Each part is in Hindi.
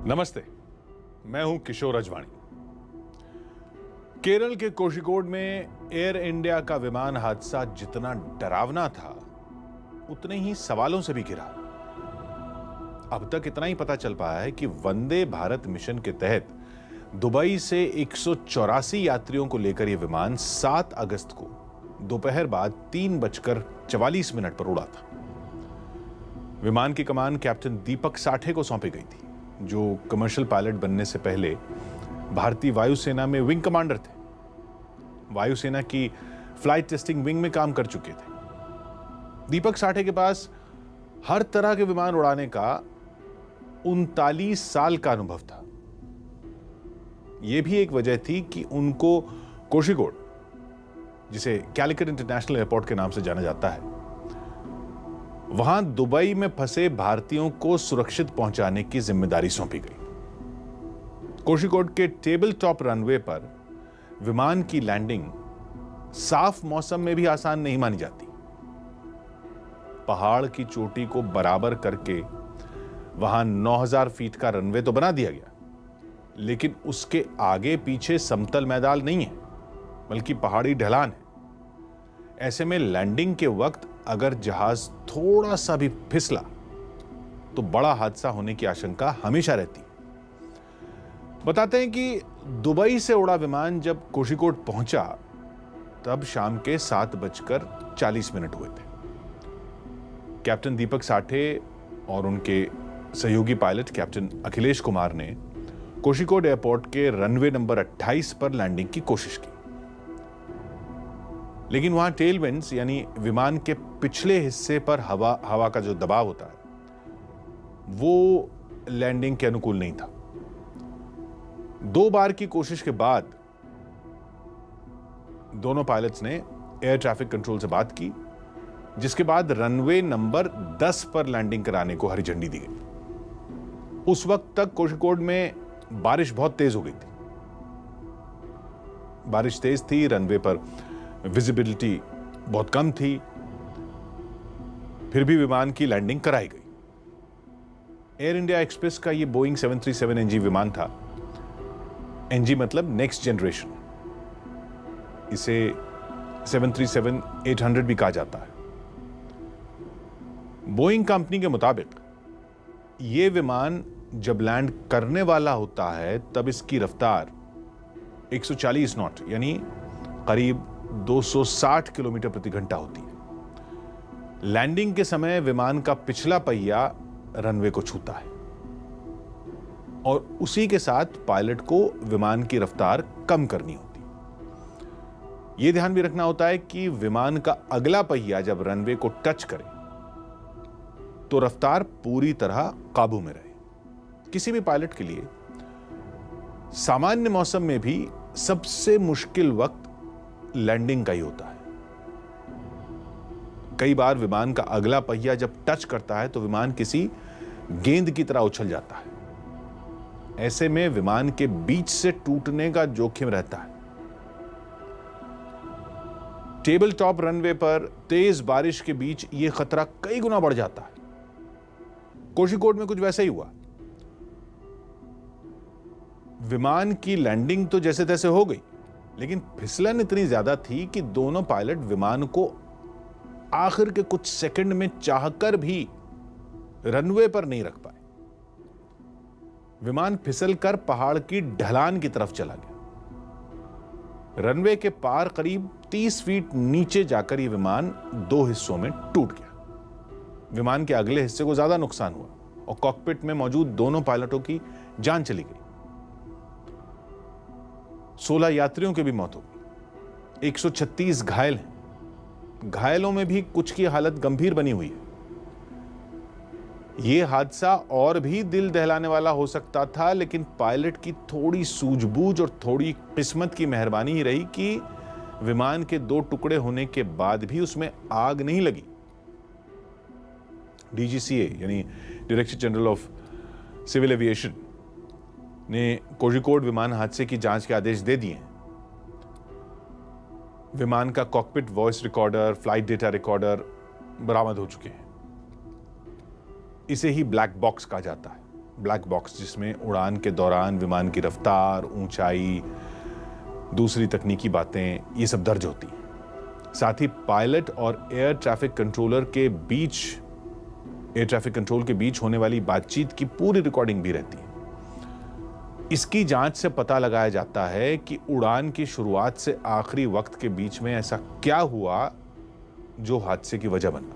नमस्ते, मैं हूं किशोर अजवाणी। केरल के कोझिकोड में एयर इंडिया का विमान हादसा जितना डरावना था, उतने ही सवालों से भी घिरा। अब तक इतना ही पता चल पाया है कि वंदे भारत मिशन के तहत दुबई से 184 यात्रियों को लेकर यह विमान 7 अगस्त को दोपहर बाद 3:44 पर उड़ा था। विमान की कमान कैप्टन दीपक साठे को सौंपी गई थी, जो कमर्शियल पायलट बनने से पहले भारतीय वायुसेना में विंग कमांडर थे। वायुसेना की फ्लाइट टेस्टिंग विंग में काम कर चुके थे। दीपक साठे के पास हर तरह के विमान उड़ाने का 39 साल का अनुभव था। यह भी एक वजह थी कि उनको कोझिकोड, जिसे कैलिकट इंटरनेशनल एयरपोर्ट के नाम से जाना जाता है, वहां दुबई में फंसे भारतीयों को सुरक्षित पहुंचाने की जिम्मेदारी सौंपी गई। कोझिकोड के टेबल टॉप रनवे पर विमान की लैंडिंग साफ मौसम में भी आसान नहीं मानी जाती। पहाड़ की चोटी को बराबर करके वहां 9000 फीट का रनवे तो बना दिया गया, लेकिन उसके आगे पीछे समतल मैदान नहीं है, बल्कि पहाड़ी ढलान है। ऐसे में लैंडिंग के वक्त अगर जहाज थोड़ा सा भी फिसला तो बड़ा हादसा होने की आशंका हमेशा रहती है। बताते हैं कि दुबई से उड़ा विमान जब कोझिकोड पहुंचा, तब शाम के 7:40 हुए थे। कैप्टन दीपक साठे और उनके सहयोगी पायलट कैप्टन अखिलेश कुमार ने कोझिकोड एयरपोर्ट के रनवे नंबर 28 पर लैंडिंग की कोशिश की, लेकिन वहां टेलविंड्स यानी विमान के पिछले हिस्से पर हवा का जो दबाव होता है, वो लैंडिंग के अनुकूल नहीं था। 2 बार की कोशिश के बाद दोनों पायलट्स ने एयर ट्रैफिक कंट्रोल से बात की, जिसके बाद रनवे नंबर 10 पर लैंडिंग कराने को हरी झंडी दी गई। उस वक्त तक कोझिकोड में बारिश बहुत तेज हो गई थी। बारिश तेज थी, रनवे पर विजिबिलिटी बहुत कम थी, फिर भी विमान की लैंडिंग कराई गई। एयर इंडिया एक्सप्रेस का यह बोइंग 737 NG विमान था। NG मतलब नेक्स्ट जनरेशन। इसे 737-800 भी कहा जाता है। बोइंग कंपनी के मुताबिक यह विमान जब लैंड करने वाला होता है, तब इसकी रफ्तार 140 नॉट यानी करीब 260 किलोमीटर प्रति घंटा होती है। लैंडिंग के समय विमान का पिछला पहिया रनवे को छूता है और उसी के साथ पायलट को विमान की रफ्तार कम करनी होती है। यह ध्यान भी रखना होता है कि विमान का अगला पहिया जब रनवे को टच करे तो रफ्तार पूरी तरह काबू में रहे। किसी भी पायलट के लिए सामान्य मौसम में भी सबसे मुश्किल वक्त लैंडिंग का ही होता है। कई बार विमान का अगला पहिया जब टच करता है तो विमान किसी गेंद की तरह उछल जाता है। ऐसे में विमान के बीच से टूटने का जोखिम रहता है। टेबल टॉप रनवे पर तेज बारिश के बीच यह खतरा कई गुना बढ़ जाता है। कोझिकोड में कुछ वैसा ही हुआ। विमान की लैंडिंग तो जैसे तैसे हो गई, लेकिन फिसलन इतनी ज्यादा थी कि दोनों पायलट विमान को आखिर के कुछ सेकंड में चाहकर भी रनवे पर नहीं रख पाए। विमान फिसलकर पहाड़ की ढलान की तरफ चला गया। रनवे के पार करीब 30 फीट नीचे जाकर यह विमान 2 हिस्सों में टूट गया। विमान के अगले हिस्से को ज्यादा नुकसान हुआ और कॉकपिट में मौजूद दोनों पायलटों की जान चली गई। 16 यात्रियों की भी मौत हो गई। 136 घायल हैं। घायलों में भी कुछ की हालत गंभीर बनी हुई है। यह हादसा और भी दिल दहलाने वाला हो सकता था, लेकिन पायलट की थोड़ी सूझबूझ और थोड़ी किस्मत की मेहरबानी ही रही कि विमान के 2 टुकड़े होने के बाद भी उसमें आग नहीं लगी। DGCA यानी director general of civil aviation ने कोझिकोड विमान हादसे की जांच के आदेश दे दिए हैं। विमान का cockpit voice recorder, flight data recorder बरामद हो चुके हैं। इसे ही ब्लैक बॉक्स कहा जाता है। ब्लैक बॉक्स जिसमें उड़ान के दौरान विमान की रफ्तार, ऊंचाई, दूसरी तकनीकी बातें ये सब दर्ज होती हैं। साथ ही पायलट और एयर ट्रैफिक कंट्रोल के बीच होने वाली बातचीत की पूरी रिकॉर्डिंग भी रहती है। इसकी जांच से पता लगाया जाता है कि उड़ान की शुरुआत से आखिरी वक्त के बीच में ऐसा क्या हुआ जो हादसे की वजह बना।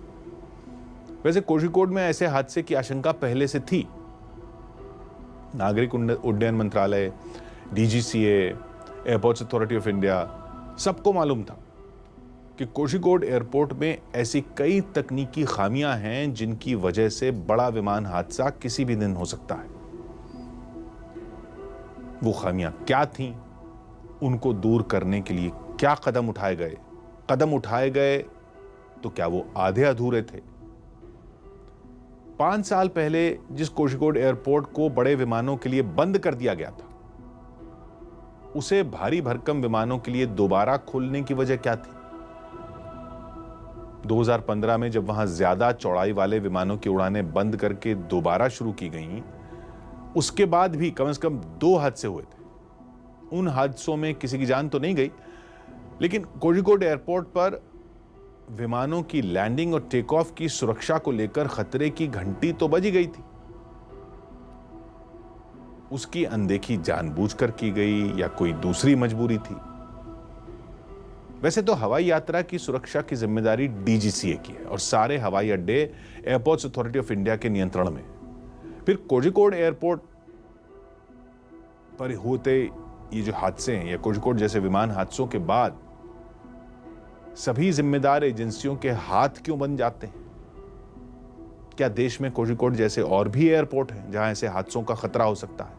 वैसे कोझिकोड में ऐसे हादसे की आशंका पहले से थी। नागरिक उड्डयन मंत्रालय, DGCA, airports authority of India सबको मालूम था कि कोझिकोड एयरपोर्ट में ऐसी कई तकनीकी खामियां हैं जिनकी वजह से बड़ा विमान हादसा किसी भी दिन हो सकता है। वो खामियां क्या थीं, उनको दूर करने के लिए क्या कदम उठाए गए तो क्या वो आधे अधूरे थे? 5 साल पहले जिस कोझिकोड एयरपोर्ट को बड़े विमानों के लिए बंद कर दिया गया था, उसे भारी भरकम विमानों के लिए दोबारा खोलने की वजह क्या थी? 2015 में जब वहां ज्यादा चौड़ाई वाले विमानों की उड़ानें बंद करके दोबारा शुरू की गईं, उसके बाद भी कम से कम 2 हादसे हुए थे। उन हादसों में किसी की जान तो नहीं गई, लेकिन कोझिकोड एयरपोर्ट पर विमानों की लैंडिंग और टेक ऑफ की सुरक्षा को लेकर खतरे की घंटी तो बज ही गई थी। उसकी अनदेखी जानबूझकर की गई या कोई दूसरी मजबूरी थी? वैसे तो हवाई यात्रा की सुरक्षा की जिम्मेदारी डीजीसीए की है और सारे हवाई अड्डे एयरपोर्ट्स अथॉरिटी ऑफ इंडिया के नियंत्रण में। फिर कोझिकोड एयरपोर्ट पर होते ये जो हादसे हैं या कोझिकोड जैसे विमान हादसों के बाद सभी जिम्मेदार एजेंसियों के हाथ क्यों बन जाते हैं? क्या देश में कोझिकोड जैसे और भी एयरपोर्ट हैं जहां ऐसे हादसों का खतरा हो सकता है?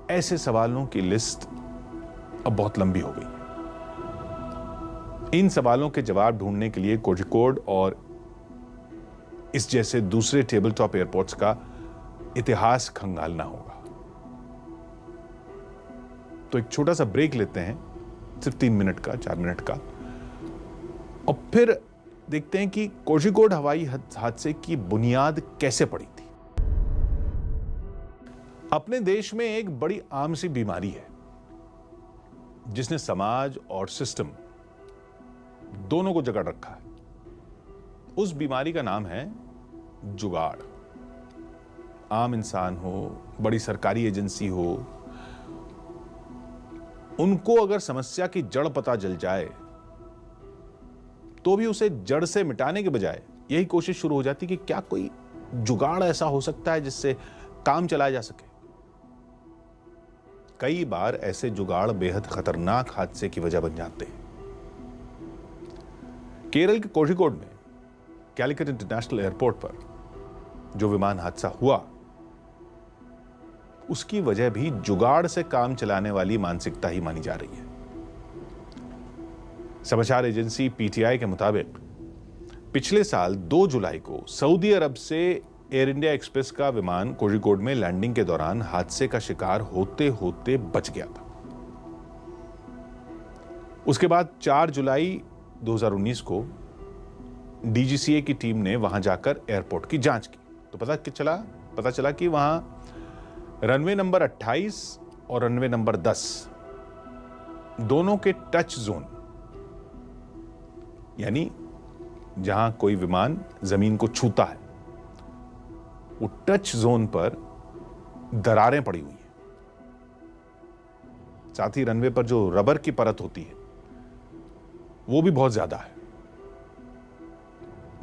ऐसे सवालों की लिस्ट अब बहुत लंबी हो गई है। इन सवालों के जवाब ढूंढने के लिए कोझिकोड और इस जैसे दूसरे टेबल टॉप एयरपोर्ट्स का इतिहास खंगालना होगा। तो एक छोटा सा ब्रेक लेते हैं, सिर्फ 3 मिनट का, 4 मिनट का, और फिर देखते हैं कि कोझिकोड हवाई हादसे की बुनियाद कैसे पड़ी थी। अपने देश में एक बड़ी आम सी बीमारी है जिसने समाज और सिस्टम दोनों को जकड़ रखा है। उस बीमारी का नाम है जुगाड़। आम इंसान हो, बड़ी सरकारी एजेंसी हो, उनको अगर समस्या की जड़ पता चल जाए तो भी उसे जड़ से मिटाने के बजाय यही कोशिश शुरू हो जाती कि क्या कोई जुगाड़ ऐसा हो सकता है जिससे काम चलाया जा सके। कई बार ऐसे जुगाड़ बेहद खतरनाक हादसे की वजह बन जाते हैं। केरल के कोझिकोड में कैलिकट इंटरनेशनल एयरपोर्ट पर जो विमान हादसा हुआ, उसकी वजह भी जुगाड़ से काम चलाने वाली मानसिकता ही मानी जा रही है। समाचार एजेंसी पीटीआई के मुताबिक पिछले साल 2 जुलाई को सऊदी अरब से एयर इंडिया एक्सप्रेस का विमान कोझिकोड में लैंडिंग के दौरान हादसे का शिकार होते होते बच गया था। उसके बाद 4 जुलाई 2019 को डीजीसीए की टीम ने वहां जाकर एयरपोर्ट की जांच की तो पता चला कि वहां रनवे नंबर 28 और रनवे नंबर 10 दोनों के टच जोन, यानी जहां कोई विमान जमीन को छूता है, वो टच जोन पर दरारें पड़ी हुई हैं। साथ ही रनवे पर जो रबर की परत होती है वो भी बहुत ज्यादा है।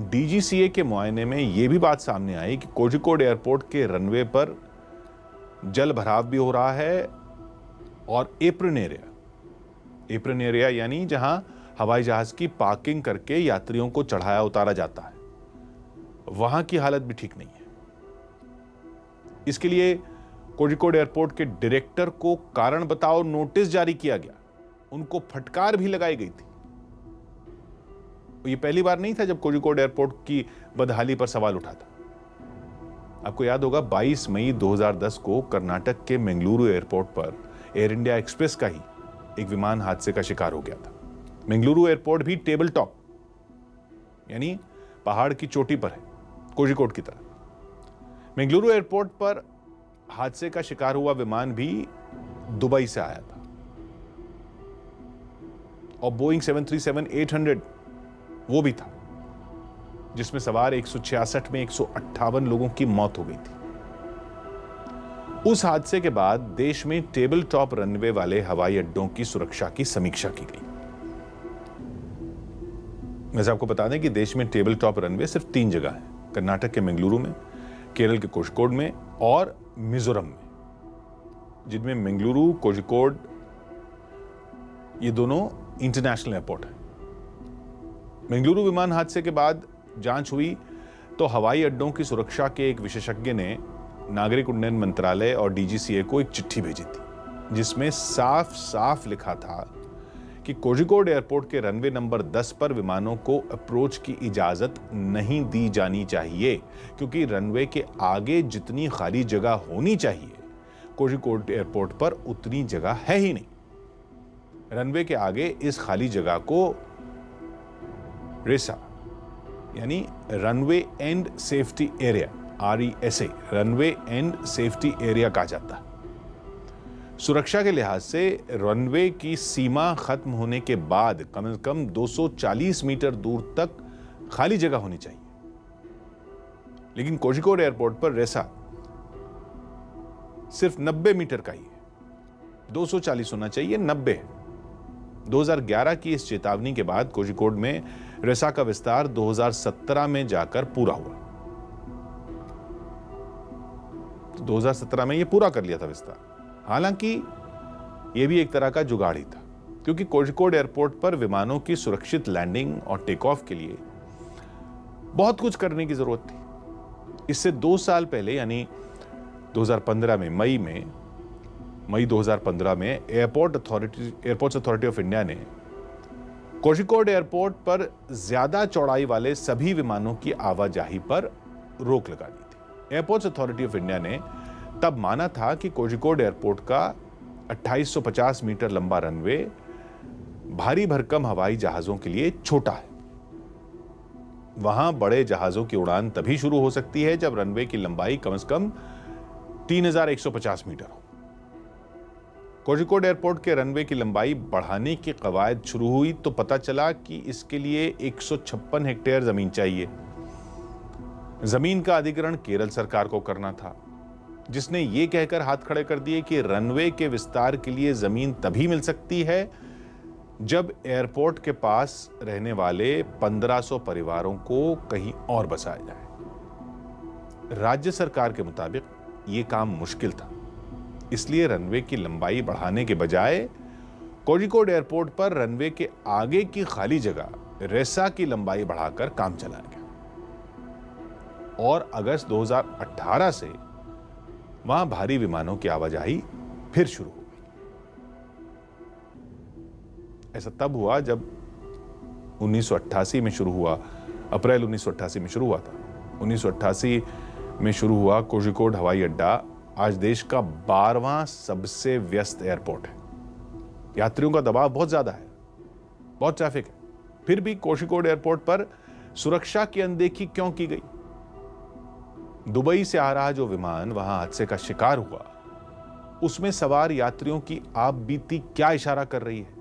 डीजीसीए के मुआयने में यह भी बात सामने आई कि कोझिकोड एयरपोर्ट के रनवे पर जल भराव भी हो रहा है और एप्रन एरिया यानी जहां हवाई जहाज की पार्किंग करके यात्रियों को चढ़ाया उतारा जाता है, वहां की हालत भी ठीक नहीं है। इसके लिए कोझिकोड एयरपोर्ट के डायरेक्टर को कारण बताओ नोटिस जारी किया गया, उनको फटकार भी लगाई गई थी। ये पहली बार नहीं था जब कोझिकोड एयरपोर्ट की बदहाली पर सवाल उठा था। आपको याद होगा 22 मई 2010 को कर्नाटक के मंगलुरु एयरपोर्ट पर एयर इंडिया एक्सप्रेस का ही एक विमान हादसे का शिकार हो गया था। मंगलुरु एयरपोर्ट भी टेबल टॉप यानी पहाड़ की चोटी पर है, कोझिकोड की तरह। बेंगलुरु एयरपोर्ट पर हादसे का शिकार हुआ विमान भी दुबई से आया था और बोइंग 737-800 वो भी था, जिसमें सवार 166 में 158 लोगों की मौत हो गई थी। उस हादसे के बाद देश में टेबल टॉप रनवे वाले हवाई अड्डों की सुरक्षा की समीक्षा की गई। वैसे आपको बता दें कि देश में टेबल टॉप रनवे सिर्फ 3 जगह है, कर्नाटक के मंगलुरु में, केरल के कोझिकोड में और मिजोरम में, जिनमें मंगलुरु, कोझिकोड ये दोनों इंटरनेशनल एयरपोर्ट है। मंगलुरु विमान हादसे के बाद जांच हुई तो हवाई अड्डों की सुरक्षा के एक विशेषज्ञ ने नागरिक उड्डयन मंत्रालय और डीजीसीए को एक चिट्ठी भेजी थी, जिसमें साफ साफ लिखा था कि कोझिकोड एयरपोर्ट के रनवे नंबर 10 पर विमानों को अप्रोच की इजाजत नहीं दी जानी चाहिए, क्योंकि रनवे के आगे जितनी खाली जगह होनी चाहिए कोझिकोड एयरपोर्ट पर उतनी जगह है ही नहीं। रनवे के आगे इस खाली जगह को रेसा यानी runway and safety area, RESA, runway and safety area कहा जाता है। सुरक्षा के लिहाज से रनवे की सीमा खत्म होने के बाद कम से कम 240 मीटर दूर तक खाली जगह होनी चाहिए, लेकिन कोझिकोड एयरपोर्ट पर रेसा सिर्फ 90 मीटर का ही है। 240 होना चाहिए, 90 है। 2011 की इस चेतावनी के बाद कोझिकोड में रेसा का विस्तार 2017 में जाकर पूरा हुआ। 2017 में यह पूरा कर लिया था विस्तार। हालांकि यह भी एक तरह का जुगाड़ ही था, क्योंकि कोझिकोड एयरपोर्ट पर विमानों की सुरक्षित लैंडिंग और टेक ऑफ के लिए बहुत कुछ करने की जरूरत थी। इससे 2 साल पहले यानी 2015 में मई 2015 में एयरपोर्ट्स अथॉरिटी ऑफ इंडिया ने कोझिकोड एयरपोर्ट पर ज्यादा चौड़ाई वाले सभी विमानों की आवाजाही पर रोक लगा दी थी। एयरपोर्ट्स अथॉरिटी ऑफ इंडिया ने तब माना था कि कोझिकोड एयरपोर्ट का 2850 मीटर लंबा रनवे भारी भरकम हवाई जहाजों के लिए छोटा है। वहां बड़े जहाजों की उड़ान तभी शुरू हो सकती है जब रनवे की लंबाई कम से कम 3150 मीटर हो। कोझिकोड एयरपोर्ट के रनवे की लंबाई बढ़ाने की कवायद शुरू हुई तो पता चला कि इसके लिए 156 हेक्टेयर जमीन चाहिए। जमीन का अधिग्रहण केरल सरकार को करना था, जिसने यह कहकर हाथ खड़े कर दिए कि रनवे के विस्तार के लिए जमीन तभी मिल सकती है जब एयरपोर्ट के पास रहने वाले 1500 परिवारों को कहीं और बसाया जाए। राज्य सरकार के मुताबिक यह काम मुश्किल था, इसलिए रनवे की लंबाई बढ़ाने के बजाय कोझिकोड एयरपोर्ट पर रनवे के आगे की खाली जगह रेसा की लंबाई बढ़ाकर काम चलाया गया और अगस्त 2018 से वहां भारी विमानों की आवाजाही फिर शुरू हो गई। ऐसा तब हुआ जब 1988 में शुरू हुआ, अप्रैल 1988 में शुरू हुआ था। 1988 में शुरू हुआ कोझिकोड हवाई अड्डा आज देश का 12वां सबसे व्यस्त एयरपोर्ट है। यात्रियों का दबाव बहुत ज्यादा है, बहुत ट्रैफिक है। फिर भी कोझिकोड एयरपोर्ट पर सुरक्षा की अनदेखी क्यों की गई? दुबई से आ रहा जो विमान वहां हादसे का शिकार हुआ, उसमें सवार यात्रियों की आप बीती क्या इशारा कर रही है?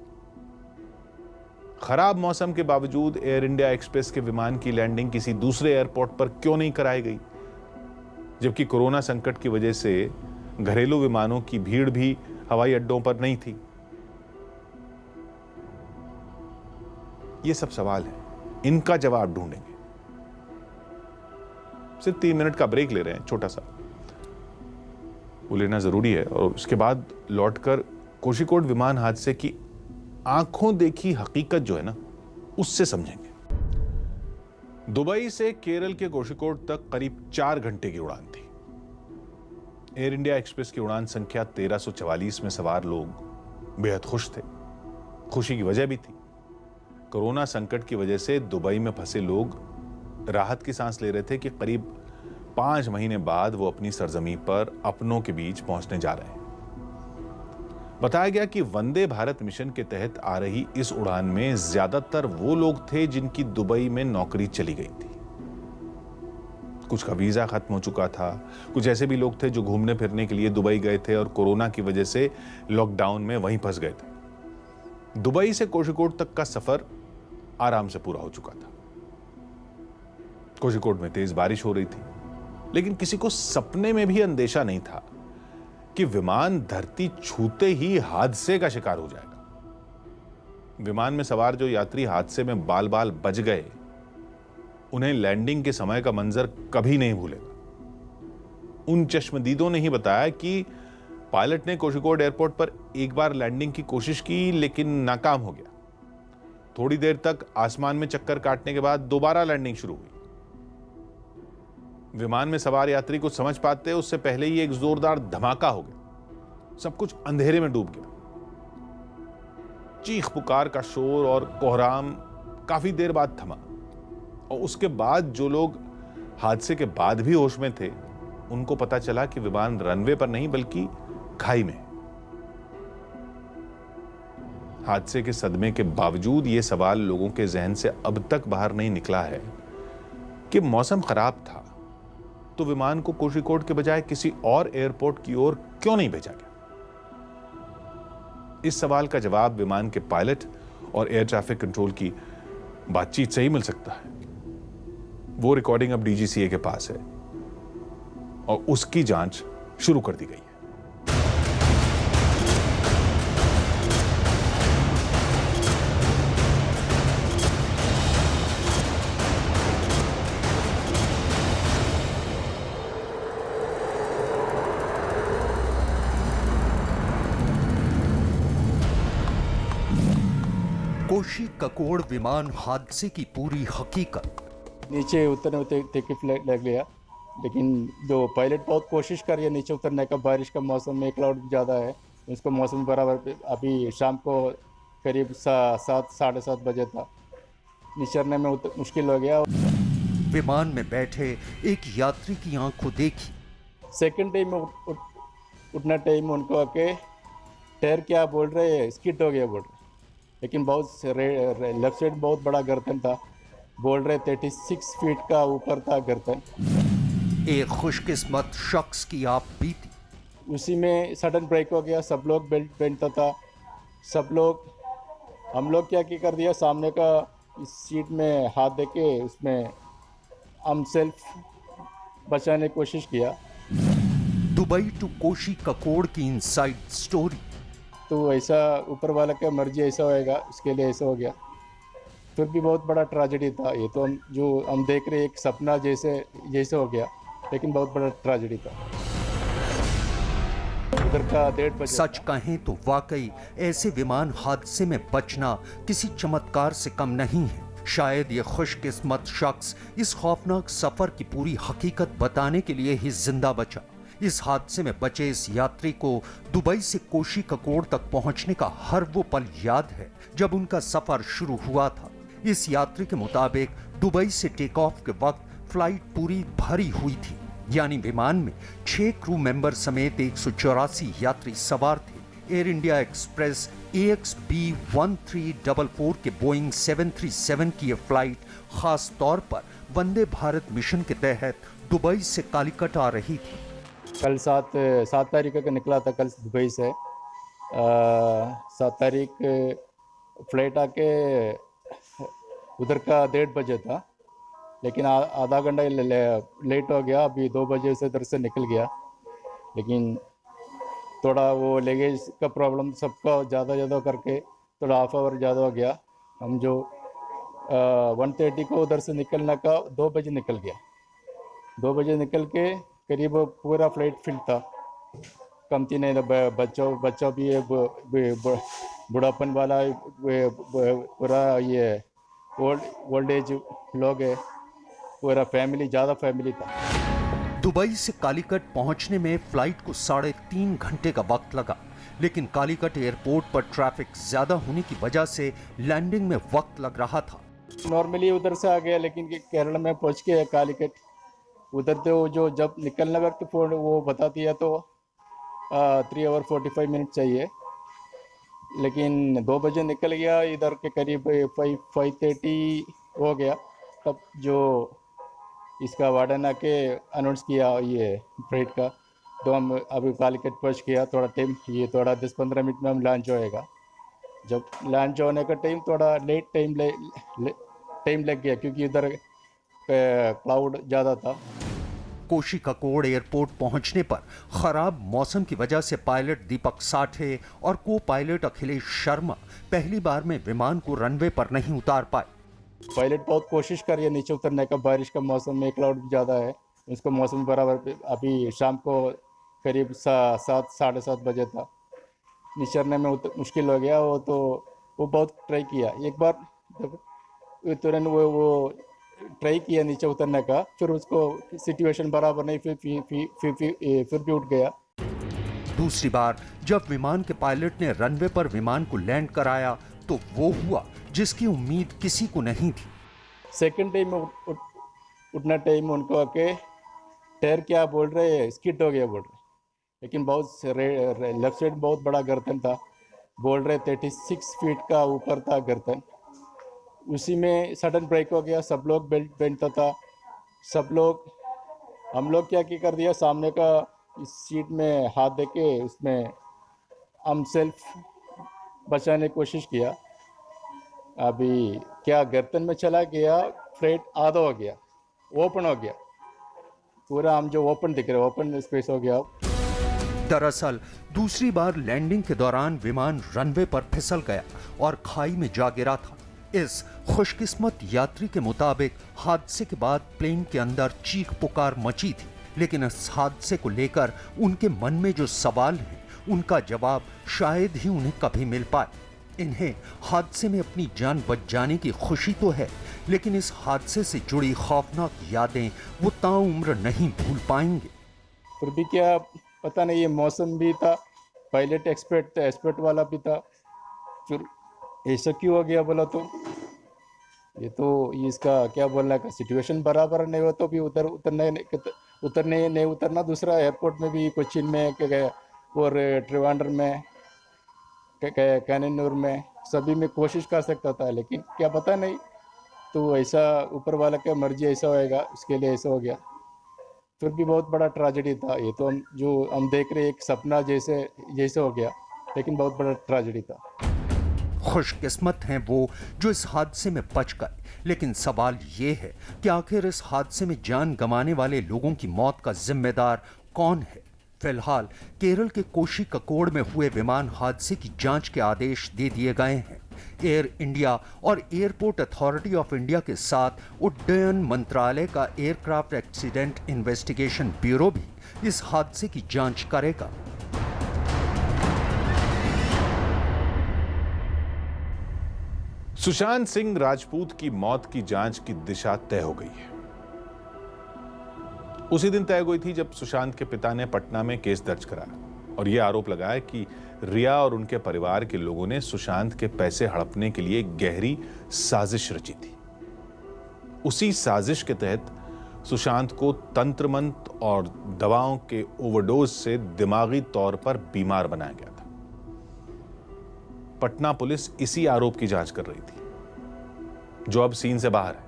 खराब मौसम के बावजूद एयर इंडिया एक्सप्रेस के विमान की लैंडिंग किसी दूसरे एयरपोर्ट पर क्यों नहीं कराई गई, जबकि कोरोना संकट की वजह से घरेलू विमानों की भीड़ भी हवाई अड्डों पर नहीं थी? ये सब सवाल हैं, इनका जवाब ढूंढेंगे। सिर्फ 3 मिनट का ब्रेक ले रहे हैं, छोटा सा, वो लेना जरूरी है और उसके बाद लौटकर कोझिकोड विमान हादसे की आंखों देखी हकीकत जो है ना, उससे समझेंगे। दुबई से केरल के कोझिकोड तक करीब 4 घंटे की उड़ान थी। एयर इंडिया एक्सप्रेस की उड़ान संख्या 1344 में सवार लोग बेहद खुश थे। खुशी की वजह भी थी, कोरोना संकट की वजह से दुबई में फंसे लोग राहत की सांस ले रहे थे कि करीब 5 महीने बाद वो अपनी सरजमी पर अपनों के बीच पहुंचने जा रहे हैं। बताया गया कि वंदे भारत मिशन के तहत आ रही इस उड़ान में ज्यादातर वो लोग थे जिनकी दुबई में नौकरी चली गई थी। कुछ का वीज़ा ख़त्म हो चुका था, कुछ ऐसे भी लोग थे जो घूमने फिरने के लिए दुबई गए थे और कोरोना की वजह से लॉकडाउन में वहीं फंस गए थे। दुबई से कोझिकोड तक का सफ़र आराम से पूरा हो चुका था। कोझिकोड में तेज बारिश हो रही थी, लेकिन किसी को सपने में भी अंदेशा नहीं था कि विमान धरती छूते ही हादसे का शिकार हो जाएगा। विमान में सवार जो यात्री हादसे में बाल बाल बच गए, उन्हें लैंडिंग के समय का मंजर कभी नहीं भूलेगा। उन चश्मदीदों ने ही बताया कि पायलट ने कोझिकोड एयरपोर्ट पर एक बार लैंडिंग की कोशिश की, लेकिन नाकाम हो गया। थोड़ी देर तक आसमान में चक्कर काटने के बाद दोबारा लैंडिंग शुरू हुई। विमान में सवार यात्री कुछ समझ पाते उससे पहले ही एक जोरदार धमाका हो गया। सब कुछ अंधेरे में डूब गया। चीख पुकार का शोर और कोहराम काफी देर बाद थमा, और उसके बाद जो लोग हादसे के बाद भी होश में थे, उनको पता चला कि विमान रनवे पर नहीं बल्कि खाई में। हादसे के सदमे के बावजूद यह सवाल लोगों के जहन से अब तक बाहर नहीं निकला है कि मौसम खराब था तो विमान को कोझिकोड के बजाय किसी और एयरपोर्ट की ओर क्यों नहीं भेजा गया। इस सवाल का जवाब विमान के पायलट और एयर ट्रैफिक कंट्रोल की बातचीत से ही मिल सकता है। वो रिकॉर्डिंग अब डीजीसीए के पास है और उसकी जांच शुरू कर दी गई है। कोझिकोड विमान हादसे की पूरी हकीकत। नीचे उतरने उतरते फ्लाइट लग गया, लेकिन जो पायलट बहुत कोशिश कर रही है नीचे उतरने का। बारिश का मौसम में क्लाउड ज़्यादा है, उसको मौसम बराबर पे अभी शाम को करीब 7 साढ़े 7 बजे था। नीचे चढ़ने में मुश्किल हो गया। विमान में बैठे एक यात्री की आंखों देखी। सेकंड टाइम में उठना टाइम उनको आके टायर क्या बोल रहे हैं, स्किड हो गया बोल रहे, लेकिन बहुत लेफ्ट साइड बहुत बड़ा गर्दन था। बोल रहे 36 फीट का ऊपर था गर्दन। एक खुशकिस्मत शख्स की आप बीती। उसी में सडन ब्रेक हो गया। सब लोग बेल्ट पहनता था, सब लोग। हम लोग क्या कर दिया, सामने का इस सीट में हाथ देके उसमें हम सेल्फ बचाने की कोशिश किया। दुबई टू कोझिकोड की इनसाइड स्टोरी। तो ऐसा ऊपर वाला का मर्जी ऐसा होएगा, इसके लिए ऐसा हो गया। फिर भी बहुत बड़ा ट्रेजेडी था ये तो। हम देख रहे एक सपना जैसे हो गया, लेकिन बहुत बड़ा ट्रेजेडी था। उधर का 1:30 बजे। सच कहें तो वाकई ऐसे विमान हादसे में बचना किसी चमत्कार से कम नहीं है। शायद ये खुशकिस्मत शख्स इस खौफनाक सफर की पूरी हकीकत बताने के लिए ही जिंदा बचा। इस हादसे में बचे इस यात्री को दुबई से कोझिकोड तक पहुंचने का हर वो पल याद है जब उनका सफर शुरू हुआ था। इस यात्री के मुताबिक दुबई से टेक ऑफ के वक्त फ्लाइट पूरी भरी हुई थी, यानी विमान में 6 क्रू मेंबर समेत 184 यात्री सवार थे। एयर इंडिया एक्सप्रेस AXB 1344 के बोइंग 737 की यह फ्लाइट खास तौर पर वंदे भारत मिशन के तहत दुबई से कालीकट आ रही थी। कल 7 तारीख का निकला था कल दुबई से। 7 तारीख फ्लाइट आके उधर का 1:30 बजे था, लेकिन आधा घंटा लेट हो गया। अभी 2 बजे से इधर से निकल गया, लेकिन थोड़ा वो लगेज का प्रॉब्लम सबका ज़्यादा करके थोड़ा हाफ आवर ज़्यादा हो गया। हम जो 1:30 को उधर से निकलने का 2 बजे निकल गया। 2 बजे निकल के करीब पूरा फ्लाइट फिल था, कमती नहीं था। बच्चा भी है, बुढ़ापन वाला पूरा ये ओल्ड एज लोग है, पूरा फैमिली, ज़्यादा फैमिली था। दुबई से कालीकट पहुंचने में फ्लाइट को 3.5 घंटे का वक्त लगा, लेकिन कालीकट एयरपोर्ट पर ट्रैफिक ज्यादा होने की वजह से लैंडिंग में वक्त लग रहा था। नॉर्मली उधर से आ गया, लेकिन केरल में पहुंच के कालीकट उधर तो जो जब निकलने वक्त वो बता दिया तो 3 आवर 45 मिनट चाहिए, लेकिन 2 बजे निकल गया। इधर के करीब 5:30 हो गया। तब जो इसका वार्डन आके अनाउंस किया ये फ्लाइट का, तो हम अभी कालीकट पहुँच गया। थोड़ा टाइम, ये थोड़ा 10-15 मिनट में हम लॉन्च होएगा। जब लॉन्च होने का टाइम थोड़ा लेट टाइम लग गया, क्योंकि इधर क्लाउड ज़्यादा था। कोशिकाकोड एयरपोर्ट पहुंचने पर खराब मौसम की वजह से पायलट दीपक साठे और को पायलट अखिलेश शर्मा पहली बार में विमान को रनवे पर नहीं उतार पाए। पायलट बहुत कोशिश कर रही है नीचे उतरने का, बारिश का मौसम में, क्लाउड भी ज़्यादा है, उसको मौसम बराबर पे अभी शाम को करीब 7-7:30 बजे था, नीचे चढ़ने में मुश्किल हो गया। वो बहुत ट्राई किया, एक बार जब तुरंत वो ट्राई किया नीचे उतरने का, फिर उसको सिचुएशन बराबर नहीं, फिर भी उठ गया। दूसरी बार जब विमान के पायलट ने रनवे पर विमान को लैंड कराया तो वो हुआ जिसकी उम्मीद किसी को नहीं थी। सेकंड टाइम में उठना टाइम उनको आके टायर क्या बोल रहे हैं, स्किड हो गया बोल रहे, लेकिन बहुत लेफ्ट साइड बहुत बड़ा गर्दन था, बोल रहे 36 फीट का ऊपर था गर्दन। उसी में सडन ब्रेक हो गया, सब लोग बेल्ट पहनता था, हम लोग क्या कर दिया, सामने का इस सीट में हाथ देके उसमें हम सेल्फ बचाने की कोशिश किया। अभी क्या गर्दन में चला गया, फ्लाइट आधा हो गया, ओपन हो गया पूरा, हम जो ओपन दिख रहे ओपन स्पेस हो गया। दरअसल दूसरी बार लैंडिंग के दौरान विमान रनवे पर फिसल गया और खाई में जा गिरा था। इस खुशकिस्मत यात्री के मुताबिक हादसे के बाद प्लेन के अंदर चीख पुकार मची थी, लेकिन इस हादसे को लेकर उनके मन में जो सवाल हैं, उनका जवाब शायद ही उन्हें कभी मिल पाए। इन्हें हादसे में अपनी जान बच जाने की खुशी तो है, लेकिन इस हादसे से जुड़ी खौफनाक यादें वो ताउम्र नहीं भूल पाएंगे। फिर भी क्या पता नहीं, ये मौसम भी था, पायलट एक्सपर्ट वाला भी था, फिर ऐसा क्यों हो गया बोला तो ये तो इसका क्या बोलना का सिचुएशन बराबर नहीं हो तो भी उतरने नहीं उतरना। दूसरा एयरपोर्ट में भी कोचिन में और ट्रिवांड्रम में, कैननूर में, सभी में कोशिश कर सकता था, लेकिन क्या पता नहीं, तो ऐसा ऊपर वाला क्या मर्जी ऐसा होएगा, उसके लिए ऐसा हो गया। फिर भी बहुत बड़ा ट्रेजेडी था ये तो, हम देख रहे एक सपना जैसे हो गया, लेकिन बहुत बड़ा ट्रेजेडी था। खुशकिस्मत हैं वो जो इस हादसे में बच गए, लेकिन सवाल ये है कि आखिर इस हादसे में जान गंवाने वाले लोगों की मौत का जिम्मेदार कौन है। फिलहाल केरल के कोशिकाकोड में हुए विमान हादसे की जांच के आदेश दे दिए गए हैं। एयर इंडिया और एयरपोर्ट अथॉरिटी ऑफ इंडिया के साथ उड्डयन मंत्रालय का एयरक्राफ्ट एक्सीडेंट इन्वेस्टिगेशन ब्यूरो भी इस हादसे की जांच करेगा। सुशांत सिंह राजपूत की मौत की जांच की दिशा तय हो गई है। उसी दिन तय हुई थी जब सुशांत के पिता ने पटना में केस दर्ज कराया और यह आरोप लगाया कि रिया और उनके परिवार के लोगों ने सुशांत के पैसे हड़पने के लिए गहरी साजिश रची थी। उसी साजिश के तहत सुशांत को तंत्र मंत्र और दवाओं के ओवरडोज से दिमागी तौर पर बीमार बनाया गया था। पटना पुलिस इसी आरोप की जांच कर रही थी, जो अब सीन से बाहर है।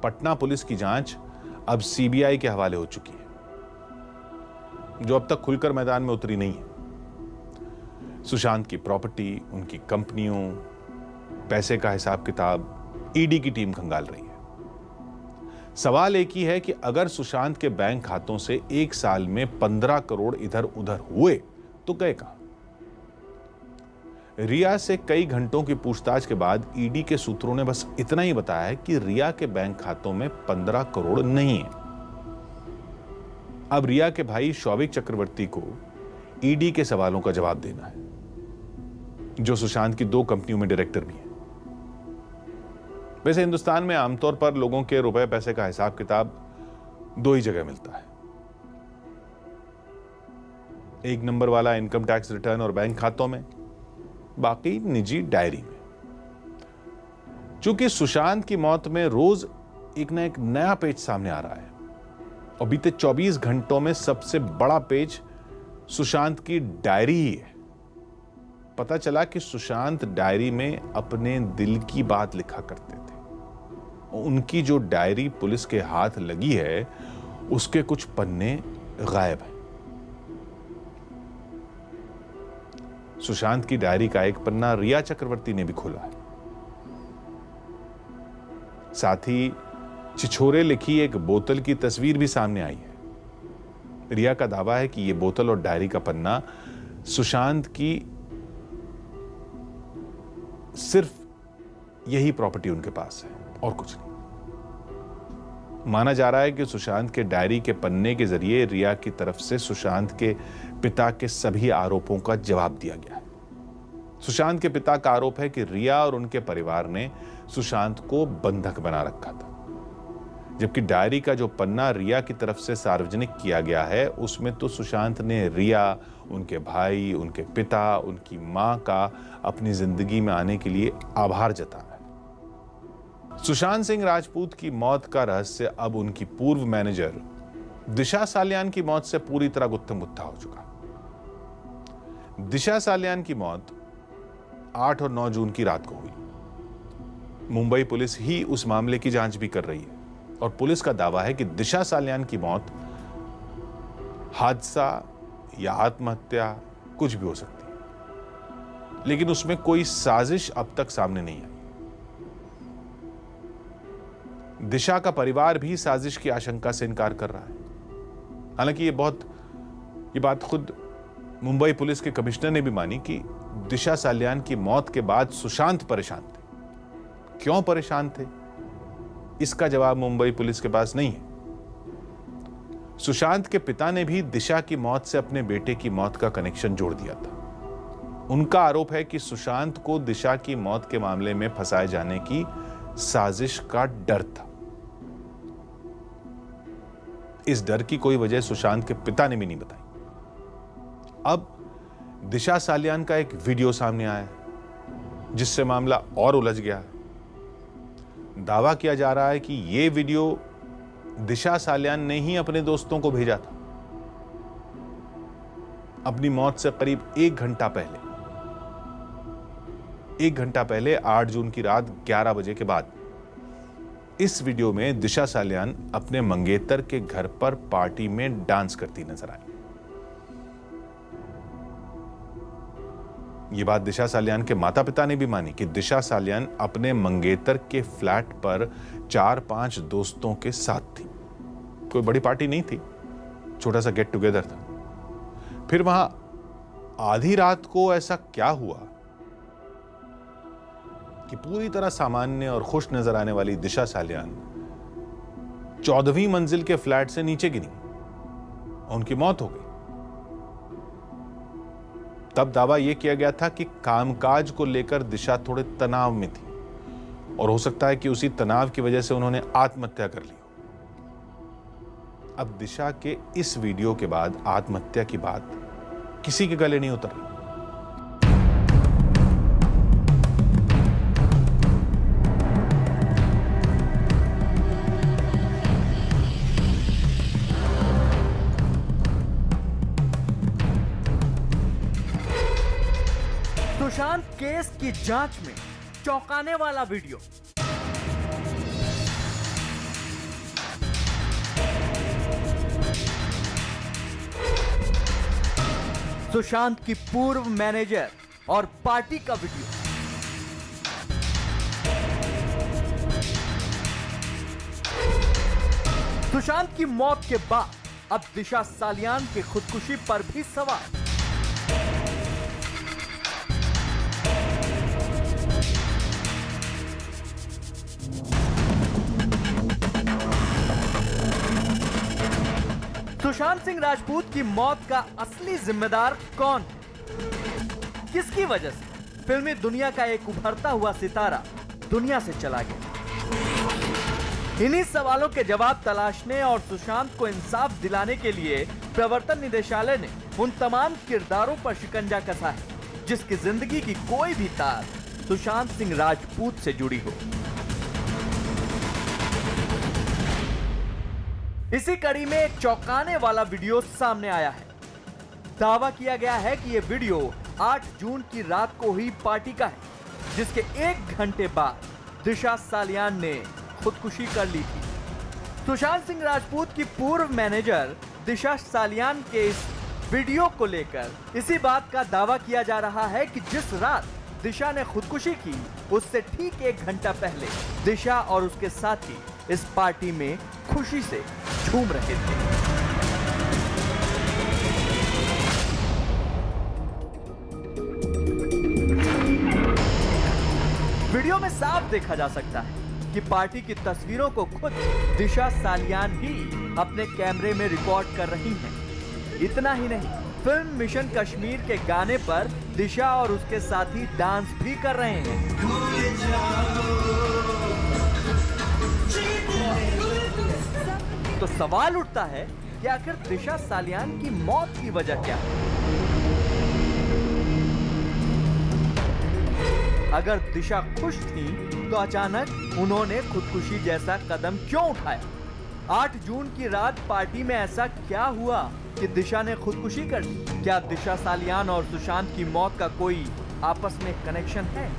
पटना पुलिस की जांच अब सीबीआई के हवाले हो चुकी है, जो अब तक खुलकर मैदान में उतरी नहीं है। सुशांत की प्रॉपर्टी, उनकी कंपनियों, पैसे का हिसाब किताब ईडी की टीम खंगाल रही है। सवाल एक ही है कि अगर सुशांत के बैंक खातों से एक साल में 15 करोड़ इधर उधर हुए तो गए कहां? रिया से कई घंटों की पूछताछ के बाद ईडी के सूत्रों ने बस इतना ही बताया है कि रिया के बैंक खातों में 15 करोड़ नहीं है। अब रिया के भाई शौविक चक्रवर्ती को ईडी के सवालों का जवाब देना है, जो सुशांत की 2 कंपनियों में डायरेक्टर भी हैं। वैसे हिंदुस्तान में आमतौर पर लोगों के रुपए पैसे का हिसाब किताब 2 ही जगह मिलता है, एक नंबर वाला इनकम टैक्स रिटर्न और बैंक खातों में, बाकी निजी डायरी में। चूंकि सुशांत की मौत में रोज एक नया पेज सामने आ रहा है और बीते 24 घंटों में सबसे बड़ा पेज सुशांत की डायरी ही है। पता चला कि सुशांत डायरी में अपने दिल की बात लिखा करते थे उनकी जो डायरी पुलिस के हाथ लगी है उसके कुछ पन्ने गायब हैं। सुशांत की डायरी का एक पन्ना रिया चक्रवर्ती ने भी खोला है। साथ ही छिछोरे लिखी एक बोतल की तस्वीर भी सामने आई है। रिया का दावा है कि यह बोतल और डायरी का पन्ना सुशांत की सिर्फ यही प्रॉपर्टी उनके पास है और कुछ नहीं। माना जा रहा है कि सुशांत के डायरी के पन्ने के जरिए रिया की तरफ से सुशांत के पिता के सभी आरोपों का जवाब दिया गया है। सुशांत के पिता का आरोप है कि रिया और उनके परिवार ने सुशांत को बंधक बना रखा था, जबकि डायरी का जो पन्ना रिया की तरफ से सार्वजनिक किया गया है उसमें तो सुशांत ने रिया, उनके भाई, उनके पिता, उनकी मां का अपनी जिंदगी में आने के लिए आभार जताया है। सुशांत सिंह राजपूत की मौत का रहस्य अब उनकी पूर्व मैनेजर दिशा सालियान की मौत से पूरी तरह गुत्थम गुत्था हो चुका। दिशा सालियान की मौत 8 और 9 जून की रात को हुई। मुंबई पुलिस ही उस मामले की जांच भी कर रही है और पुलिस का दावा है कि दिशा सालियान की मौत हादसा या आत्महत्या कुछ भी हो सकती है, लेकिन उसमें कोई साजिश अब तक सामने नहीं आई। दिशा का परिवार भी साजिश की आशंका से इनकार कर रहा है। हालांकि ये बात खुद मुंबई पुलिस के कमिश्नर ने भी मानी कि दिशा सालियान की मौत के बाद सुशांत परेशान थे। क्यों परेशान थे, इसका जवाब मुंबई पुलिस के पास नहीं है। सुशांत के पिता ने भी दिशा की मौत से अपने बेटे की मौत का कनेक्शन जोड़ दिया था। उनका आरोप है कि सुशांत को दिशा की मौत के मामले में फंसाए जाने की साजिश का डर था। इस डर की कोई वजह सुशांत के पिता ने भी नहीं बताई। अब दिशा सालियान का एक वीडियो सामने आया है जिससे मामला और उलझ गया है। दावा किया जा रहा है कि यह वीडियो दिशा सालियान ने ही अपने दोस्तों को भेजा था। अपनी मौत से करीब 1 घंटा पहले 8 जून की रात 11 बजे के बाद इस वीडियो में दिशा सालियान अपने मंगेतर के घर पर पार्टी में डांस करती नजर आई। यह बात दिशा सालियान के माता पिता ने भी मानी कि दिशा सालियान अपने मंगेतर के फ्लैट पर 4-5 दोस्तों के साथ थी। कोई बड़ी पार्टी नहीं थी, छोटा सा गेट टुगेदर था। फिर वहां आधी रात को ऐसा क्या हुआ कि पूरी तरह सामान्य और खुश नजर आने वाली दिशा सालियान 14वीं मंजिल के फ्लैट से नीचे गिरी और उनकी मौत हो गई। तब दावा यह किया गया था कि कामकाज को लेकर दिशा थोड़े तनाव में थी और हो सकता है कि उसी तनाव की वजह से उन्होंने आत्महत्या कर ली हो। अब दिशा के इस वीडियो के बाद आत्महत्या की बात किसी के गले नहीं उतर रही। सुशांत केस की जांच में चौंकाने वाला वीडियो। सुशांत की पूर्व मैनेजर और पार्टी का वीडियो। सुशांत की मौत के बाद अब दिशा सालियान की खुदकुशी पर भी सवाल। सुशांत सिंह राजपूत की मौत का असली जिम्मेदार कौन है? किसकी वजह से फिल्मी दुनिया का एक उभरता हुआ सितारा दुनिया से चला गया? इन्हीं सवालों के जवाब तलाशने और सुशांत को इंसाफ दिलाने के लिए प्रवर्तन निदेशालय ने उन तमाम किरदारों पर शिकंजा कसा है जिसकी जिंदगी की कोई भी तार सुशांत सिंह राजपूत से जुड़ी हो। इसी कड़ी में एक चौंकाने वाला वीडियो सामने आया है। दावा किया गया है कि यह वीडियो 8 जून की रात को हुई पार्टी का है, जिसके 1 घंटे बाद दिशा सालियान ने खुदकुशी कर ली थी। सुशांत सिंह राजपूत की पूर्व मैनेजर दिशा सालियान के इस वीडियो को लेकर इसी बात का दावा किया जा रहा है कि जिस रात दिशा ने खुदकुशी की उससे ठीक 1 घंटा पहले दिशा और उसके साथी इस पार्टी में खुशी से झूम रहे थे। वीडियो में साफ देखा जा सकता है कि पार्टी की तस्वीरों को खुद दिशा सालियान ही अपने कैमरे में रिकॉर्ड कर रही हैं। इतना ही नहीं, फिल्म मिशन कश्मीर के गाने पर दिशा और उसके साथी डांस भी कर रहे हैं। तो सवाल उठता है कि आखिर दिशा सालियान की मौत की वजह क्या है? अगर दिशा खुश थी तो अचानक उन्होंने खुदकुशी जैसा कदम क्यों उठाया? 8 जून की रात पार्टी में ऐसा क्या हुआ कि दिशा ने खुदकुशी कर ली? क्या दिशा सालियान और सुशांत की मौत का कोई आपस में कनेक्शन है?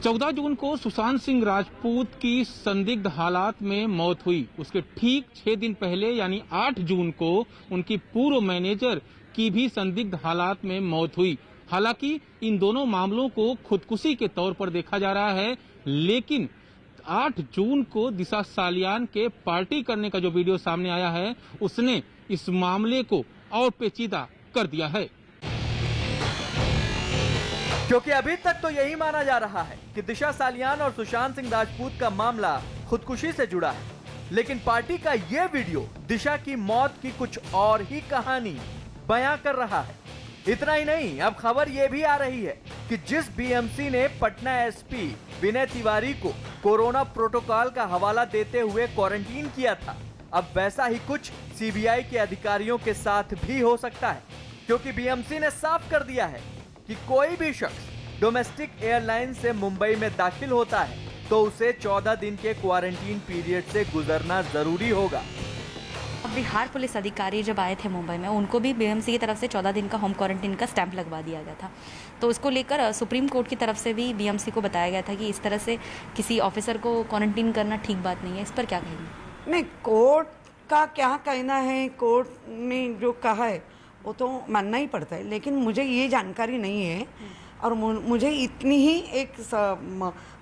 14 जून को सुशांत सिंह राजपूत की संदिग्ध हालात में मौत हुई। उसके ठीक 6 दिन पहले यानी 8 जून को उनकी पूर्व मैनेजर की भी संदिग्ध हालात में मौत हुई। हालांकि इन दोनों मामलों को खुदकुशी के तौर पर देखा जा रहा है, लेकिन 8 जून को दिशा सालियान के पार्टी करने का जो वीडियो सामने आया है उसने इस मामले को और पेचीदा कर दिया है। क्योंकि अभी तक तो यही माना जा रहा है कि दिशा सालियान और सुशांत सिंह राजपूत का मामला खुदकुशी से जुड़ा है, लेकिन पार्टी का यह वीडियो दिशा की मौत की कुछ और ही कहानी बयां कर रहा है। इतना ही नहीं, अब खबर यह भी आ रही है कि जिस बीएमसी ने पटना एसपी विनय तिवारी को कोरोना प्रोटोकॉल का हवाला देते हुए क्वारंटीन किया था, अब वैसा ही कुछ सीबीआई के अधिकारियों के साथ भी हो सकता है। क्योंकि बीएमसी ने साफ कर दिया है कि कोई भी शख्स डोमेस्टिक एयरलाइन से मुंबई में दाखिल होता है तो उसे 14 दिन के क्वारंटीन पीरियड से गुजरना जरूरी होगा। बिहार पुलिस अधिकारी जब आए थे मुंबई में, उनको भी बीएमसी की तरफ से 14 दिन का होम क्वारंटीन का स्टैंप लगवा दिया गया था। तो उसको लेकर सुप्रीम कोर्ट की तरफ से भी बीएमसी को बताया गया था कि इस तरह से किसी ऑफिसर को क्वारंटीन करना ठीक बात नहीं है। इस पर क्या कहेंगे? नहीं, कोर्ट का क्या कहना है, कोर्ट ने जो कहा है वो तो मानना ही पड़ता है, लेकिन मुझे ये जानकारी नहीं है और मुझे इतनी ही एक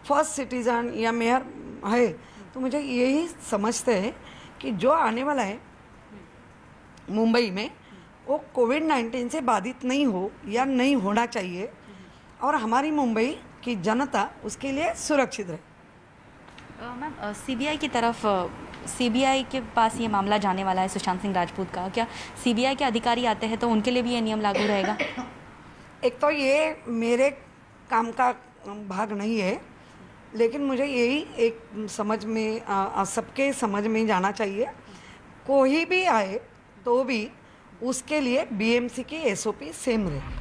फर्स्ट सिटीजन या मेयर है तो मुझे यही समझते हैं कि जो आने वाला है मुंबई में वो कोविड-19 से बाधित नहीं हो या नहीं होना चाहिए और हमारी मुंबई की जनता उसके लिए सुरक्षित रहे। मैम, सीबीआई की तरफ सीबीआई के पास ये मामला जाने वाला है सुशांत सिंह राजपूत का, क्या सीबीआई के अधिकारी आते हैं तो उनके लिए भी ये नियम लागू रहेगा? एक तो ये मेरे काम का भाग नहीं है, लेकिन मुझे यही एक समझ में सबके समझ में जाना चाहिए, कोई भी आए तो भी उसके लिए बीएमसी की एसओपी सेम रहे।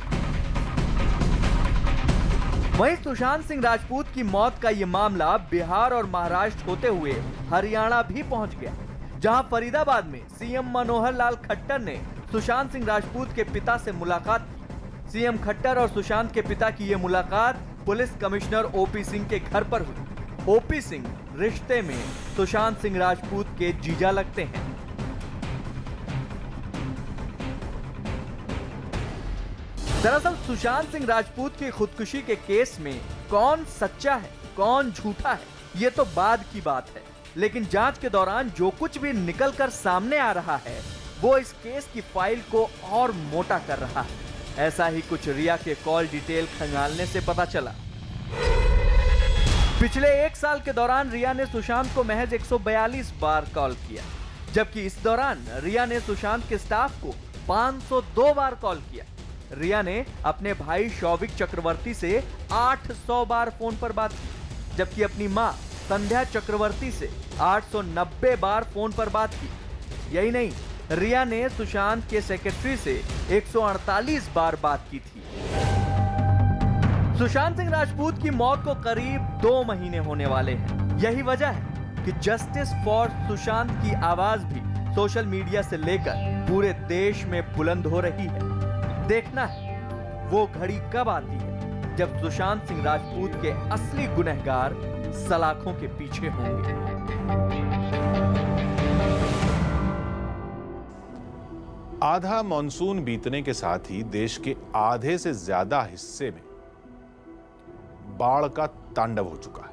वहीं सुशांत सिंह राजपूत की मौत का ये मामला बिहार और महाराष्ट्र होते हुए हरियाणा भी पहुंच गया, जहां फरीदाबाद में सीएम मनोहर लाल खट्टर ने सुशांत सिंह राजपूत के पिता से मुलाकात की। सीएम खट्टर और सुशांत के पिता की ये मुलाकात पुलिस कमिश्नर ओपी सिंह के घर पर हुई। ओपी सिंह रिश्ते में सुशांत सिंह राजपूत के जीजा लगते हैं। दरअसल सुशांत सिंह राजपूत की खुदकुशी के केस में कौन सच्चा है कौन झूठा है ये तो बाद की बात है, लेकिन जांच के दौरान जो कुछ भी निकलकर सामने आ रहा है वो इस केस की फाइल को और मोटा कर रहा है। ऐसा ही कुछ रिया के कॉल डिटेल खंगालने से पता चला। पिछले 1 साल के दौरान रिया ने सुशांत को महज 142 बार कॉल किया, जबकि इस दौरान रिया ने सुशांत के स्टाफ को 502 बार कॉल किया। रिया ने अपने भाई शौविक चक्रवर्ती से 800 बार फोन पर बात की, जबकि अपनी मां संध्या चक्रवर्ती से 890 बार फोन पर बात की। यही नहीं, रिया ने सुशांत के सेक्रेटरी से 148 बार बात की थी। सुशांत सिंह राजपूत की मौत को करीब 2 महीने होने वाले हैं। यही वजह है कि जस्टिस फॉर सुशांत की आवाज भी सोशल मीडिया से लेकर पूरे देश में बुलंद हो रही है। देखना है वो घड़ी कब आती है जब सुशांत सिंह राजपूत के असली गुनहगार सलाखों के पीछे होंगे। आधा मॉनसून बीतने के साथ ही देश के आधे से ज्यादा हिस्से में बाढ़ का तांडव हो चुका है।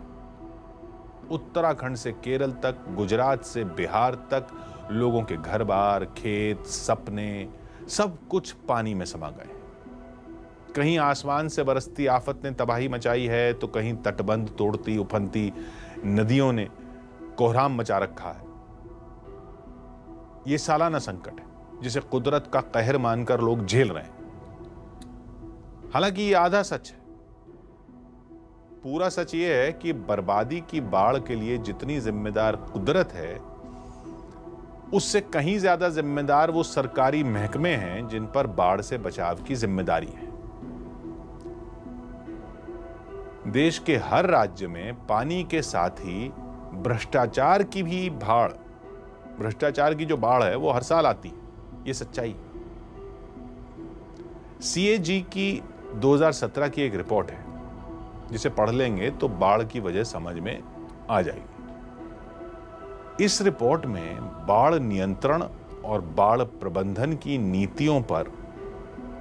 उत्तराखंड से केरल तक, गुजरात से बिहार तक लोगों के घर बार, खेत, सपने सब कुछ पानी में समा गए। कहीं आसमान से बरसती आफत ने तबाही मचाई है तो कहीं तटबंध तोड़ती उफनती नदियों ने कोहराम मचा रखा है। यह सालाना संकट है जिसे कुदरत का कहर मानकर लोग झेल रहे हैं। हालांकि यह आधा सच है। पूरा सच यह है कि बर्बादी की बाढ़ के लिए जितनी जिम्मेदार कुदरत है, उससे कहीं ज्यादा जिम्मेदार वो सरकारी महकमे हैं जिन पर बाढ़ से बचाव की जिम्मेदारी है। देश के हर राज्य में पानी के साथ ही भ्रष्टाचार की भी भ्रष्टाचार की जो बाढ़ है वो हर साल आती है। ये सच्चाई। सीएजी की 2017 की एक रिपोर्ट है जिसे पढ़ लेंगे तो बाढ़ की वजह समझ में आ जाएगी। इस रिपोर्ट में बाढ़ नियंत्रण और बाढ़ प्रबंधन की नीतियों पर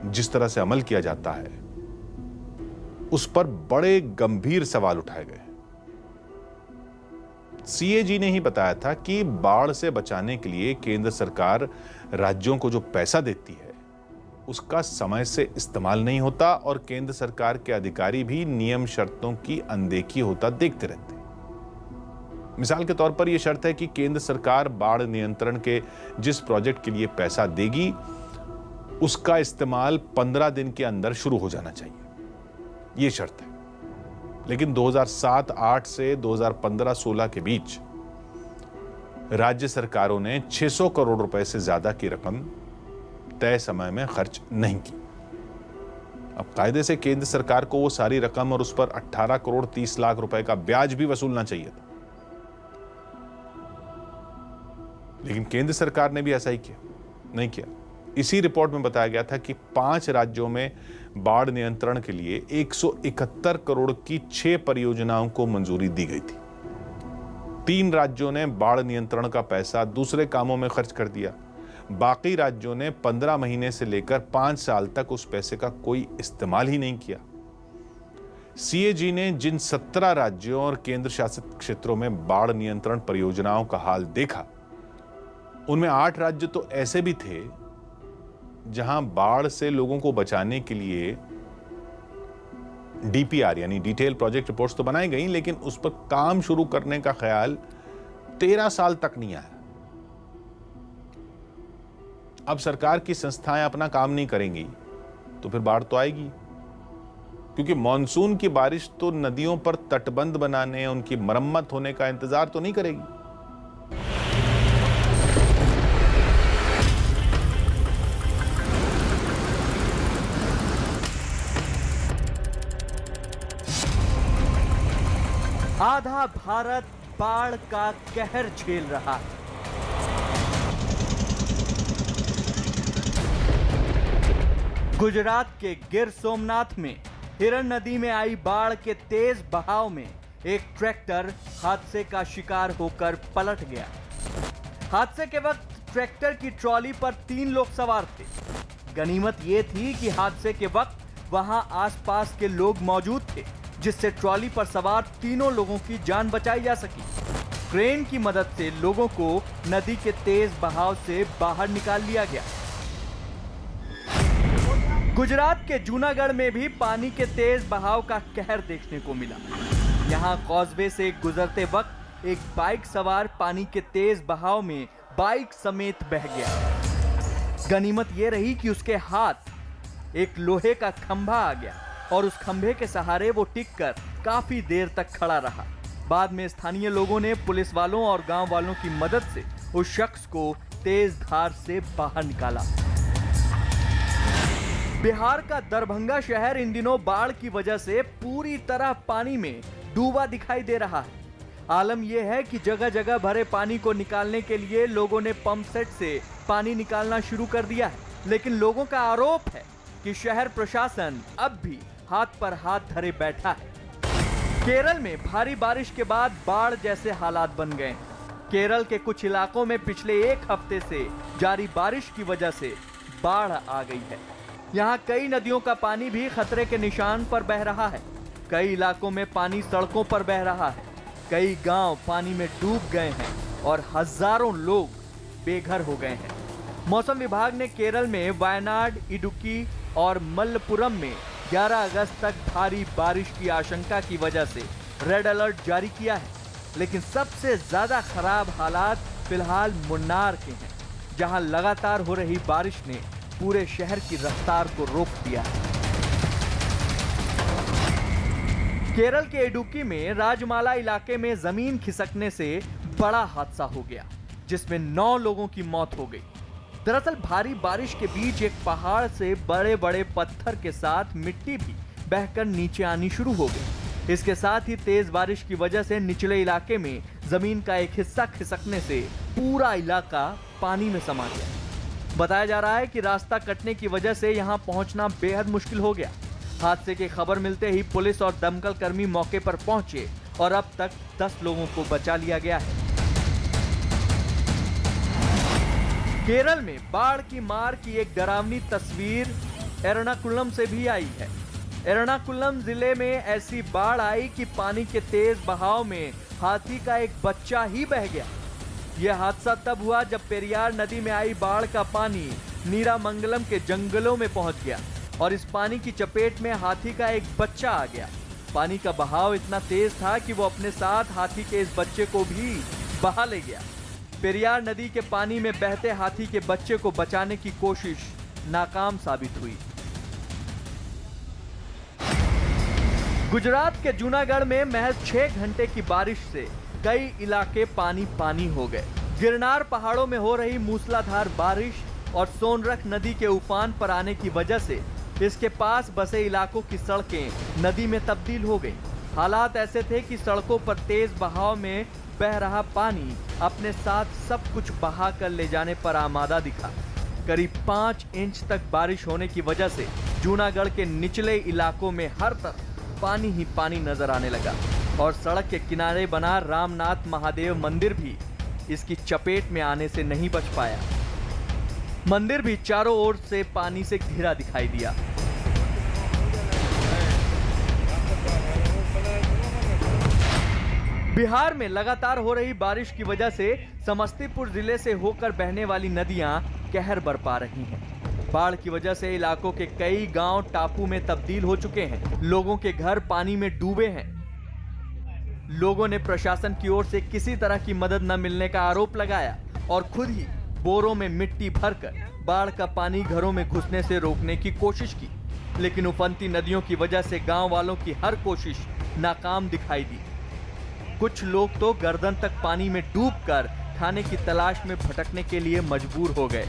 जिस तरह से अमल किया जाता है, उस पर बड़े गंभीर सवाल उठाए गए। सीएजी ने ही बताया था कि बाढ़ से बचाने के लिए केंद्र सरकार राज्यों को जो पैसा देती है उसका समय से इस्तेमाल नहीं होता और केंद्र सरकार के अधिकारी भी नियम शर्तों की अनदेखी होता देखते रहते हैं। मिसाल के तौर पर यह शर्त है कि केंद्र सरकार बाढ़ नियंत्रण के जिस प्रोजेक्ट के लिए पैसा देगी उसका इस्तेमाल 15 दिन के अंदर शुरू हो जाना चाहिए। यह शर्त है। लेकिन 2007-8 से 2015-16 के बीच राज्य सरकारों ने 600 करोड़ रुपए से ज्यादा की रकम तय समय में खर्च नहीं की। अब कायदे से केंद्र सरकार को वो सारी रकम और उस पर 18 करोड़ 30 लाख रुपए का ब्याज भी वसूलना चाहिए था, लेकिन केंद्र सरकार ने भी ऐसा ही नहीं किया। इसी रिपोर्ट में बताया गया था कि 5 राज्यों में बाढ़ नियंत्रण के लिए 171 करोड़ की 6 परियोजनाओं को मंजूरी दी गई थी। 3 राज्यों ने बाढ़ नियंत्रण का पैसा दूसरे कामों में खर्च कर दिया। बाकी राज्यों ने 15 महीने से लेकर 5 साल तक उस पैसे का कोई इस्तेमाल ही नहीं किया। सीएजी ने जिन 17 राज्यों और केंद्र शासित क्षेत्रों में बाढ़ नियंत्रण परियोजनाओं का हाल देखा, उनमें 8 राज्य तो ऐसे भी थे जहां बाढ़ से लोगों को बचाने के लिए डीपीआर यानी डिटेल प्रोजेक्ट रिपोर्ट्स तो बनाई गई, लेकिन उस पर काम शुरू करने का ख्याल 13 साल तक नहीं आया। अब सरकार की संस्थाएं अपना काम नहीं करेंगी तो फिर बाढ़ तो आएगी, क्योंकि मॉनसून की बारिश तो नदियों पर तटबंध बनाने, उनकी मरम्मत होने का इंतजार तो नहीं करेगी। आधा भारत बाढ़ का कहर झेल रहा है। गुजरात के गिर सोमनाथ में हिरण नदी में आई बाढ़ के तेज बहाव में एक ट्रैक्टर हादसे का शिकार होकर पलट गया। हादसे के वक्त ट्रैक्टर की ट्रॉली पर 3 लोग सवार थे। गनीमत यह थी कि हादसे के वक्त वहां आसपास के लोग मौजूद थे, जिससे ट्रॉली पर सवार तीनों लोगों की जान बचाई जा सकी। क्रेन की मदद से लोगों को नदी के तेज बहाव से बाहर निकाल लिया गया। गुजरात के जूनागढ़ में भी पानी के तेज बहाव का कहर देखने को मिला। यहां कॉजवे से गुजरते वक्त एक बाइक सवार पानी के तेज बहाव में बाइक समेत बह गया। गनीमत यह रही कि उसके हाथ एक लोहे का खंभा आ गया और उस खंभे के सहारे वो टिककर काफी देर तक खड़ा रहा। बाद में स्थानीय लोगों ने पुलिस वालों और गांव वालों की मदद से उस शख्स को तेज धार से बाहर निकाला। बिहार का दरभंगा शहर इन दिनों बाढ़ की वजह से पूरी तरह पानी में डूबा दिखाई दे रहा है। आलम यह है कि जगह जगह भरे पानी को निकालने के लिए लोगों ने पंप सेट से पानी निकालना शुरू कर दिया है, लेकिन लोगों का आरोप है कि शहर प्रशासन अब भी हाथ पर हाथ धरे बैठा है। केरल में भारी बारिश के बाद बाढ़ जैसे हालात बन गए। केरल के कुछ इलाकों में पिछले एक हफ्ते से जारी बारिश की वजह से बाढ़ आ गई है। यहाँ कई नदियों का पानी भी खतरे के निशान पर बह रहा है। कई इलाकों में पानी सड़कों पर बह रहा है। कई गांव पानी में डूब गए हैं और हजारों लोग बेघर हो गए हैं। मौसम विभाग ने केरल में वायनाड, इडुक्की और मल्लपुरम में 11 अगस्त तक भारी बारिश की आशंका की वजह से रेड अलर्ट जारी किया है। लेकिन सबसे ज्यादा खराब हालात फिलहाल मुन्नार के हैं, जहां लगातार हो रही बारिश ने पूरे शहर की रफ्तार को रोक दिया है। केरल के इडुक्की में राजमाला इलाके में जमीन खिसकने से बड़ा हादसा हो गया, जिसमें 9 लोगों की मौत हो गई। दरअसल भारी बारिश के बीच एक पहाड़ से बड़े बड़े पत्थर के साथ मिट्टी भी बहकर नीचे आनी शुरू हो गई। इसके साथ ही तेज बारिश की वजह से निचले इलाके में जमीन का एक हिस्सा खिसकने से पूरा इलाका पानी में समा गया। बताया जा रहा है कि रास्ता कटने की वजह से यहां पहुंचना बेहद मुश्किल हो गया। हादसे की खबर मिलते ही पुलिस और दमकल कर्मी मौके पर पहुंचे और अब तक 10 लोगों को बचा लिया गया है। केरल में बाढ़ की मार की एक डरावनी तस्वीर एर्नाकुलम से भी आई है। एर्नाकुलम जिले में ऐसी बाढ़ आई कि पानी के तेज बहाव में हाथी का एक बच्चा ही बह गया। यह हादसा तब हुआ जब पेरियार नदी में आई बाढ़ का पानी नीरामंगलम के जंगलों में पहुंच गया और इस पानी की चपेट में हाथी का एक बच्चा आ गया। पानी का बहाव इतना तेज था कि वो अपने साथ हाथी के इस बच्चे को भी बहा ले गया। पेरियार नदी के पानी में बहते हाथी के बच्चे को बचाने की कोशिश नाकाम साबित हुई। गुजरात के जूनागढ़ में महज 6 घंटे की बारिश से कई इलाके पानी पानी हो गए। गिरनार पहाड़ों में हो रही मूसलाधार बारिश और सोनरख नदी के उफान पर आने की वजह से इसके पास बसे इलाकों की सड़कें नदी में तब्दील हो गई। हालात ऐसे थे कि सड़कों पर तेज बहाव में बह रहा पानी अपने साथ सब कुछ बहा कर ले जाने पर आमादा दिखा। करीब 5 इंच तक बारिश होने की वजह से जूनागढ़ के निचले इलाकों में हर तरफ पानी ही पानी नजर आने लगा और सड़क के किनारे बना रामनाथ महादेव मंदिर भी इसकी चपेट में आने से नहीं बच पाया। मंदिर भी चारों ओर से पानी से घिरा दिखाई दिया। बिहार में लगातार हो रही बारिश की वजह से समस्तीपुर जिले से होकर बहने वाली नदियां कहर बरपा रही हैं। बाढ़ की वजह से इलाकों के कई गांव टापू में तब्दील हो चुके हैं। लोगों के घर पानी में डूबे हैं। लोगों ने प्रशासन की ओर से किसी तरह की मदद न मिलने का आरोप लगाया और खुद ही बोरों में मिट्टी भरकर बाढ़ का पानी घरों में घुसने से रोकने की कोशिश की। लेकिन उफनती नदियों की वजह से गांव वालों की हर कोशिश नाकाम दिखाई दी। कुछ लोग तो गर्दन तक पानी में डूबकर खाने की तलाश में भटकने के लिए मजबूर हो गए।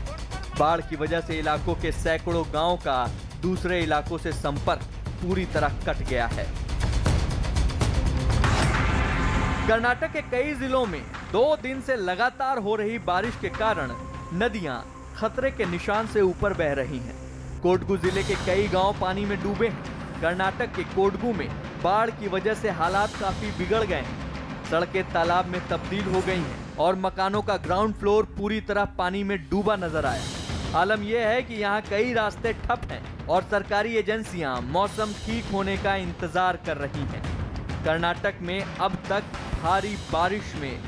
बाढ़ की वजह से इलाकों के सैकड़ों गांव का दूसरे इलाकों से संपर्क पूरी तरह कट गया है। कर्नाटक के कई जिलों में 2 दिन से लगातार हो रही बारिश के कारण नदियां खतरे के निशान से ऊपर बह रही हैं। कोडगू जिले के कई गांव पानी में डूबे हैं। कर्नाटक के कोडगू में बाढ़ की वजह से हालात काफी बिगड़ गए हैं। सड़कें तालाब में तब्दील हो गई हैं और मकानों का ग्राउंड फ्लोर पूरी तरह पानी में डूबा नजर आया। आलम यह है कि यहाँ कई रास्ते ठप हैं और सरकारी एजेंसियां मौसम ठीक होने का इंतजार कर रही हैं। कर्नाटक में अब तक भारी बारिश में